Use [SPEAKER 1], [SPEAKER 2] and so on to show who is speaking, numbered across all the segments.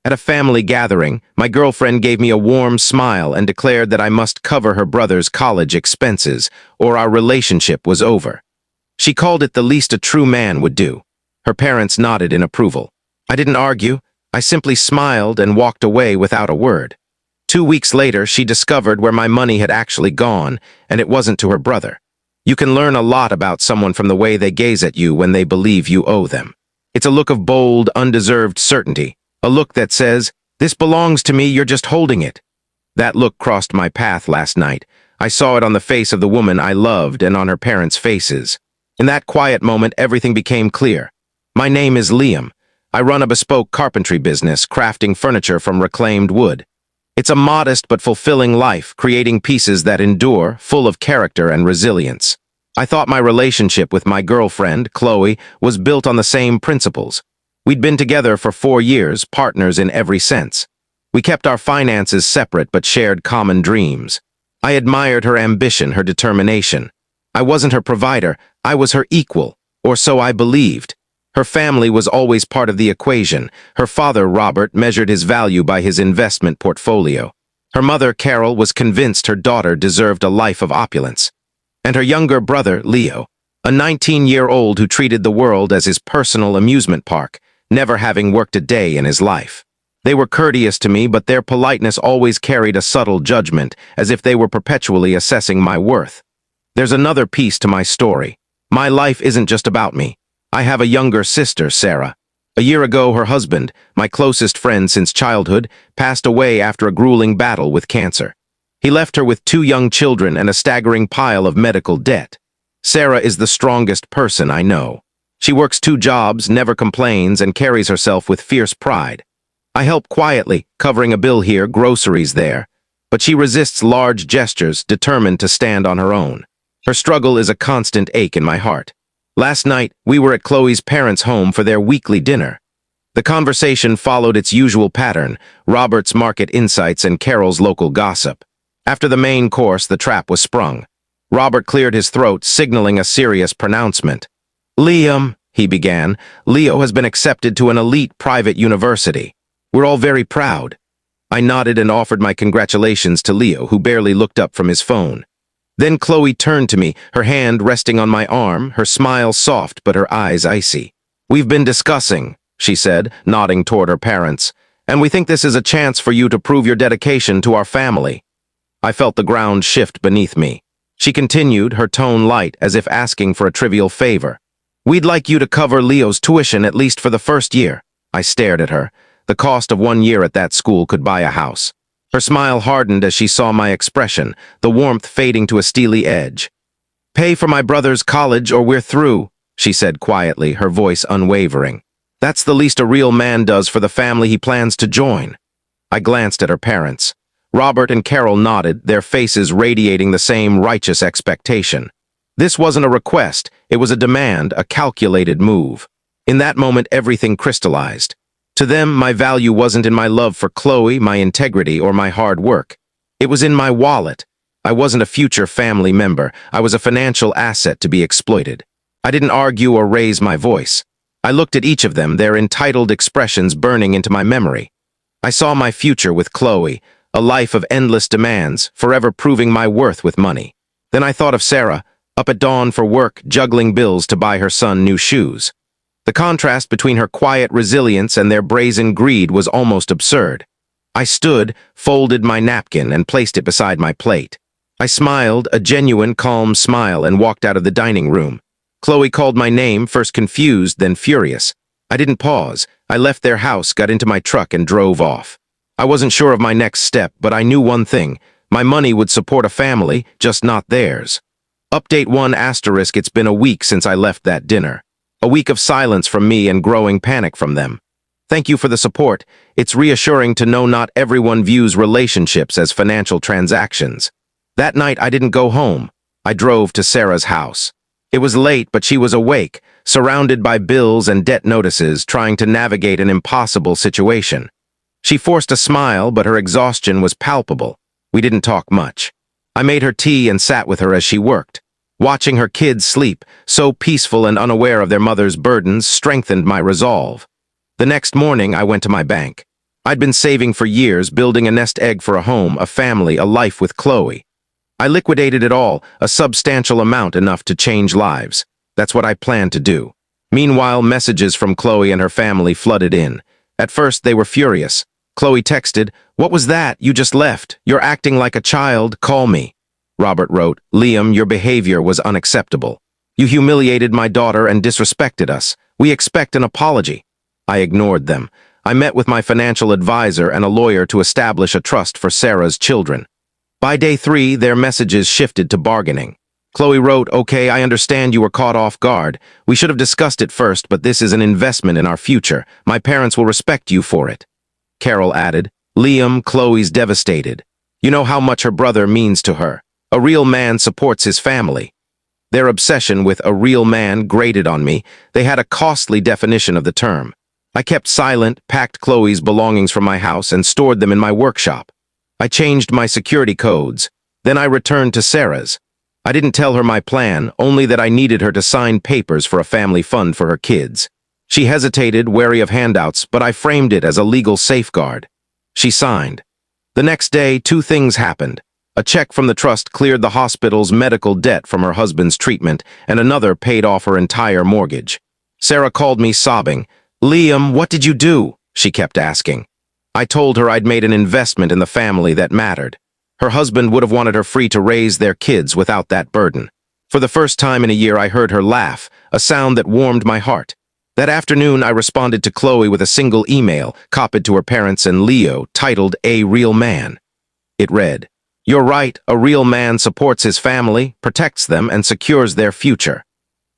[SPEAKER 1] At a family gathering, my girlfriend gave me a warm smile and declared that I must cover her brother's college expenses, or our relationship was over. She called it the least a true man would do. Her parents nodded in approval. I didn't argue. I simply smiled and walked away without a word. 2 weeks later, she discovered where my money had actually gone, and it wasn't to her brother. You can learn a lot about someone from the way they gaze at you when they believe you owe them. It's a look of bold, undeserved certainty, a look that says, "This belongs to me, you're just holding it." That look crossed my path last night. I saw it on the face of the woman I loved and on her parents' faces. In that quiet moment, everything became clear. My name is Liam. I run a bespoke carpentry business, crafting furniture from reclaimed wood. It's a modest but fulfilling life, creating pieces that endure, full of character and resilience. I thought my relationship with my girlfriend, Chloe, was built on the same principles. We'd been together for 4 years, partners in every sense. We kept our finances separate but shared common dreams. I admired her ambition, her determination. I wasn't her provider, I was her equal, or so I believed. Her family was always part of the equation. Her father, Robert, measured his value by his investment portfolio. Her mother, Carol, was convinced her daughter deserved a life of opulence. And her younger brother, Leo, a 19-year-old who treated the world as his personal amusement park, never having worked a day in his life. They were courteous to me, but their politeness always carried a subtle judgment, as if they were perpetually assessing my worth. There's another piece to my story. My life isn't just about me. I have a younger sister, Sarah. A year ago, her husband, my closest friend since childhood, passed away after a grueling battle with cancer. He left her with 2 young children and a staggering pile of medical debt. Sarah is the strongest person I know. She works 2 jobs, never complains, and carries herself with fierce pride. I help quietly, covering a bill here, groceries there. But she resists large gestures, determined to stand on her own. Her struggle is a constant ache in my heart. Last night, we were at Chloe's parents' home for their weekly dinner. The conversation followed its usual pattern, Robert's market insights and Carol's local gossip. After the main course, the trap was sprung. Robert cleared his throat, signaling a serious pronouncement. "Liam," he began, "Leo has been accepted to an elite private university. We're all very proud." I nodded and offered my congratulations to Leo, who barely looked up from his phone. Then Chloe turned to me, her hand resting on my arm, her smile soft but her eyes icy. "We've been discussing," she said, nodding toward her parents, "and we think this is a chance for you to prove your dedication to our family." I felt the ground shift beneath me. She continued, her tone light, as if asking for a trivial favor. "We'd like you to cover Leo's tuition at least for the first year." I stared at her. The cost of 1 year at that school could buy a house. Her smile hardened as she saw my expression, the warmth fading to a steely edge. "Pay for my brother's college or we're through," she said quietly, her voice unwavering. "That's the least a real man does for the family he plans to join." I glanced at her parents. Robert and Carol nodded, their faces radiating the same righteous expectation. This wasn't a request, it was a demand, a calculated move. In that moment, everything crystallized. To them, my value wasn't in my love for Chloe, my integrity, or my hard work. It was in my wallet. I wasn't a future family member. I was a financial asset to be exploited. I didn't argue or raise my voice. I looked at each of them, their entitled expressions burning into my memory. I saw my future with Chloe, a life of endless demands, forever proving my worth with money. Then I thought of Sarah, up at dawn for work, juggling bills to buy her son new shoes. The contrast between her quiet resilience and their brazen greed was almost absurd. I stood, folded my napkin, and placed it beside my plate. I smiled, a genuine, calm smile, and walked out of the dining room. Chloe called my name, first confused, then furious. I didn't pause. I left their house, got into my truck, and drove off. I wasn't sure of my next step, but I knew one thing. My money would support a family, just not theirs. Update 1 asterisk, it's been a week since I left that dinner. A week of silence from me and growing panic from them. Thank you for the support. It's reassuring to know not everyone views relationships as financial transactions. That night, I didn't go home. I drove to Sarah's house. It was late, but she was awake, surrounded by bills and debt notices, trying to navigate an impossible situation. She forced a smile, but her exhaustion was palpable. We didn't talk much. I made her tea and sat with her as she worked. Watching her kids sleep, so peaceful and unaware of their mother's burdens, strengthened my resolve. The next morning, I went to my bank. I'd been saving for years, building a nest egg for a home, a family, a life with Chloe. I liquidated it all, a substantial amount enough to change lives. That's what I planned to do. Meanwhile, messages from Chloe and her family flooded in. At first, they were furious. Chloe texted, "What was that? You just left. You're acting like a child. Call me." Robert wrote, "Liam, your behavior was unacceptable. You humiliated my daughter and disrespected us. We expect an apology." I ignored them. I met with my financial advisor and a lawyer to establish a trust for Sarah's children. By day 3, their messages shifted to bargaining. Chloe wrote, "Okay, I understand you were caught off guard. We should have discussed it first, but this is an investment in our future. My parents will respect you for it." Carol added, "Liam, Chloe's devastated. You know how much her brother means to her. A real man supports his family." Their obsession with "a real man" grated on me. They had a costly definition of the term. I kept silent, packed Chloe's belongings from my house, and stored them in my workshop. I changed my security codes. Then I returned to Sarah's. I didn't tell her my plan, only that I needed her to sign papers for a family fund for her kids. She hesitated, wary of handouts, but I framed it as a legal safeguard. She signed. The next day, 2 things happened. A check from the trust cleared the hospital's medical debt from her husband's treatment, and another paid off her entire mortgage. Sarah called me sobbing. "Liam, what did you do?" she kept asking. I told her I'd made an investment in the family that mattered. Her husband would have wanted her free to raise their kids without that burden. For the first time in a year, I heard her laugh, a sound that warmed my heart. That afternoon, I responded to Chloe with a single email, copied to her parents and Leo, titled "A Real Man." It read, "You're right, a real man supports his family, protects them, and secures their future.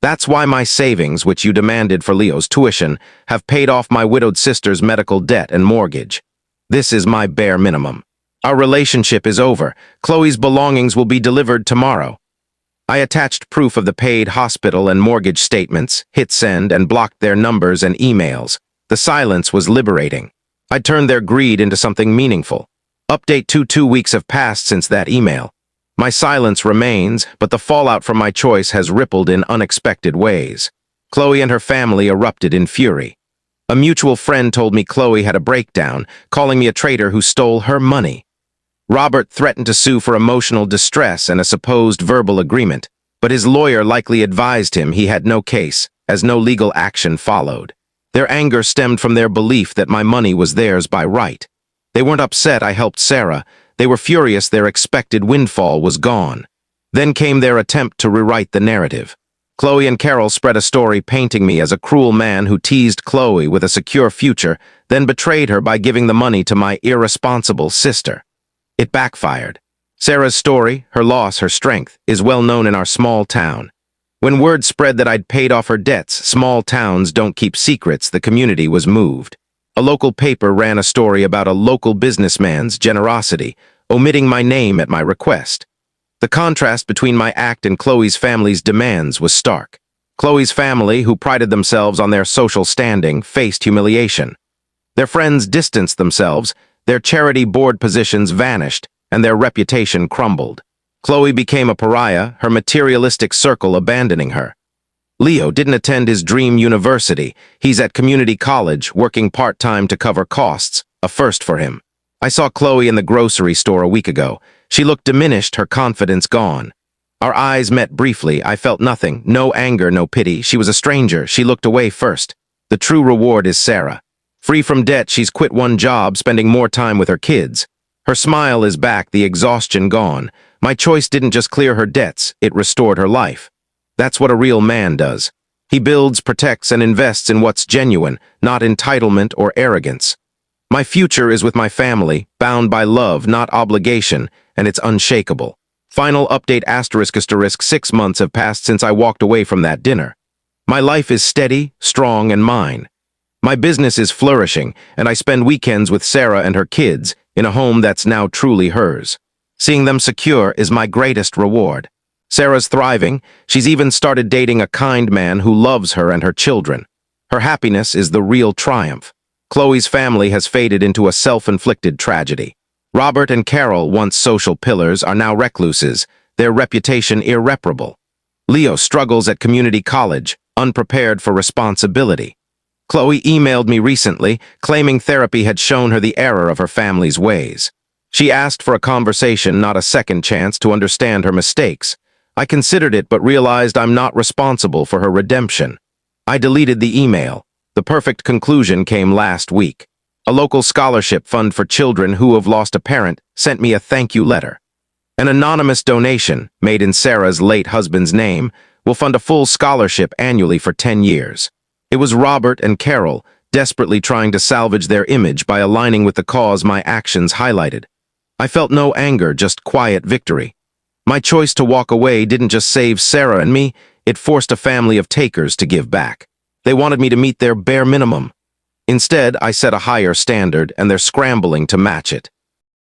[SPEAKER 1] That's why my savings, which you demanded for Leo's tuition, have paid off my widowed sister's medical debt and mortgage. This is my bare minimum. Our relationship is over. Chloe's belongings will be delivered tomorrow." I attached proof of the paid hospital and mortgage statements, hit send, and blocked their numbers and emails. The silence was liberating. I turned their greed into something meaningful. Update 2 weeks have passed since that email. My silence remains, but the fallout from my choice has rippled in unexpected ways. Chloe and her family erupted in fury. A mutual friend told me Chloe had a breakdown, calling me a traitor who stole her money. Robert threatened to sue for emotional distress and a supposed verbal agreement, but his lawyer likely advised him he had no case, as no legal action followed. Their anger stemmed from their belief that my money was theirs by right. They weren't upset I helped Sarah. They were furious their expected windfall was gone. Then came their attempt to rewrite the narrative. Chloe and Carol spread a story painting me as a cruel man who teased Chloe with a secure future, then betrayed her by giving the money to my irresponsible sister. It backfired. Sarah's story, her loss, her strength, is well known in our small town. When word spread that I'd paid off her debts, small towns don't keep secrets, the community was moved. A local paper ran a story about a local businessman's generosity, omitting my name at my request. The contrast between my act and Chloe's family's demands was stark. Chloe's family, who prided themselves on their social standing, faced humiliation. Their friends distanced themselves, their charity board positions vanished, and their reputation crumbled. Chloe became a pariah, her materialistic circle abandoning her. Leo didn't attend his dream university. He's at community college, working part-time to cover costs, a first for him. I saw Chloe in the grocery store a week ago. She looked diminished, her confidence gone. Our eyes met briefly. I felt nothing, no anger, no pity. She was a stranger. She looked away first. The true reward is Sarah. Free from debt, she's quit one job, spending more time with her kids. Her smile is back, the exhaustion gone. My choice didn't just clear her debts, it restored her life. That's what a real man does. He builds, protects, and invests in what's genuine, not entitlement or arrogance. My future is with my family, bound by love, not obligation, and it's unshakable. Final update ***, 6 months have passed since I walked away from that dinner. My life is steady, strong, and mine. My business is flourishing, and I spend weekends with Sarah and her kids in a home that's now truly hers. Seeing them secure is my greatest reward. Sarah's thriving. She's even started dating a kind man who loves her and her children. Her happiness is the real triumph. Chloe's family has faded into a self-inflicted tragedy. Robert and Carol, once social pillars, are now recluses, their reputation irreparable. Leo struggles at community college, unprepared for responsibility. Chloe emailed me recently, claiming therapy had shown her the error of her family's ways. She asked for a conversation, not a second chance, to understand her mistakes. I considered it but realized I'm not responsible for her redemption. I deleted the email. The perfect conclusion came last week. A local scholarship fund for children who have lost a parent sent me a thank you letter. An anonymous donation, made in Sarah's late husband's name, will fund a full scholarship annually for 10 years. It was Robert and Carol, desperately trying to salvage their image by aligning with the cause my actions highlighted. I felt no anger, just quiet victory. My choice to walk away didn't just save Sarah and me, it forced a family of takers to give back. They wanted me to meet their bare minimum. Instead, I set a higher standard, and they're scrambling to match it.